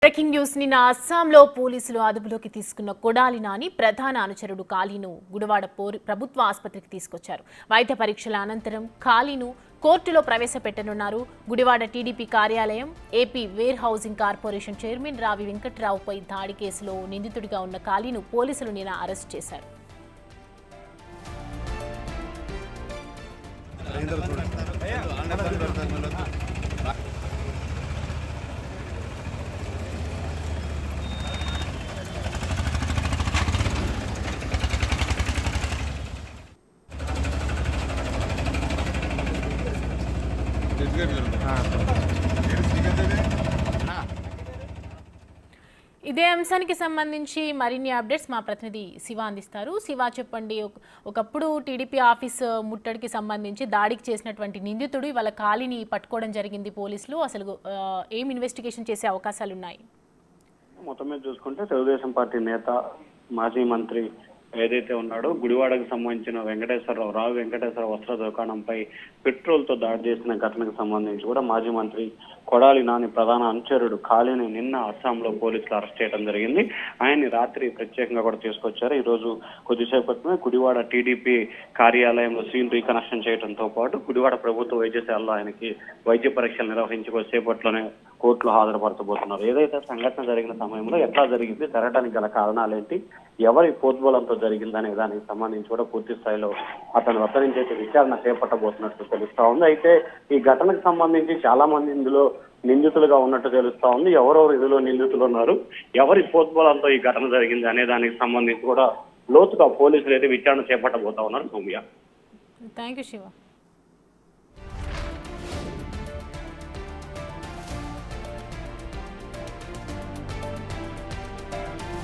Breaking news నిన్న అస్సాంలో పోలీసులు అదుపులోకి తీసుకున్న కొడాలి నాని ప్రధాన అనుచరుడు కాళీను గుడివాడ ప్రభుత్వ ఆసుపత్రికి తీసుకొచ్చారు. వైద్య పరీక్షల అనంతరం కాళీను కోర్టులో ప్రవేశపెట్టనున్నారు. గుడివాడ టీడీపీ కార్యాలయం, AP warehousing corporation chairman Ravi వెంకట్రావుపై దాడి కేసులో నిందితుడిగా ఉన్న కాళీను పోలీసులు నిన్న అరెస్ట్ చేశారు. ఇదే అంశానికి సంబంధించి మరిన్ని అప్డేట్స్ మా ప్రతినిధి శివ అందిస్తారు. శివ, చెప్పండి, ఒకప్పుడు టీడీపీ ఆఫీస్ ముట్టడికి సంబంధించి దాడికి చేసినటువంటి నిందితుడు ఇవాళ కాళీని పట్టుకోవడం జరిగింది పోలీసులు. అసలు ఏం ఇన్వెస్టిగేషన్ చేసే అవకాశాలు ఉన్నాయి? మొత్తం మీద చూసుకుంటే తెలుగుదేశం పార్టీ నేత, మాజీ మంత్రి ఏదైతే ఉన్నాడో గుడివాడకు సంబంధించిన రావి వెంకటేశ్వరరావు వస్త్ర దుకాణంపై పెట్రోల్తో దాడి చేసిన ఘటనకు సంబంధించి కూడా మాజీ మంత్రి కొడాలి నాని ప్రధాన అనుచరుడు కాళీని నిన్న అస్సాంలో పోలీసులు అరెస్ట్ చేయడం జరిగింది. ఆయన్ని రాత్రి ప్రత్యేకంగా కూడా తీసుకొచ్చారు. ఈ రోజు కొద్దిసేపట్లోనే గుడివాడ టీడీపీ కార్యాలయంలో సీన్ రీకనెక్షన్ చేయడంతో పాటు గుడివాడ ప్రభుత్వ వైద్యశాలలో ఆయనకి వైద్య పరీక్షలు నిర్వహించి కొద్దిసేపట్లోనే కోర్టులో హాజరుపరచబోతున్నారు. ఏదైతే సంఘటన జరిగిన సమయంలో ఎట్లా జరిగింది, జరగడానికి గల కారణాలేంటి, ఎవరి పోద్బలంతో జరిగిందనే దానికి సంబంధించి కూడా పూర్తి స్థాయిలో అతని వద్ద నుంచి అయితే విచారణ చేపట్టబోతున్నట్టు తెలుస్తా ఉంది. అయితే ఈ ఘటనకు సంబంధించి చాలా మంది ఇందులో నిందితులుగా ఉన్నట్టు తెలుస్తా ఉంది. ఎవరెవరు ఇందులో నిందితులు ఉన్నారు, ఎవరి పోద్బలంతో ఈ ఘటన జరిగింది అనే దానికి సంబంధించి కూడా లోతుగా పోలీసులు అయితే విచారణ చేపట్టబోతా ఉన్నారు. Soumya, thank you Shiva.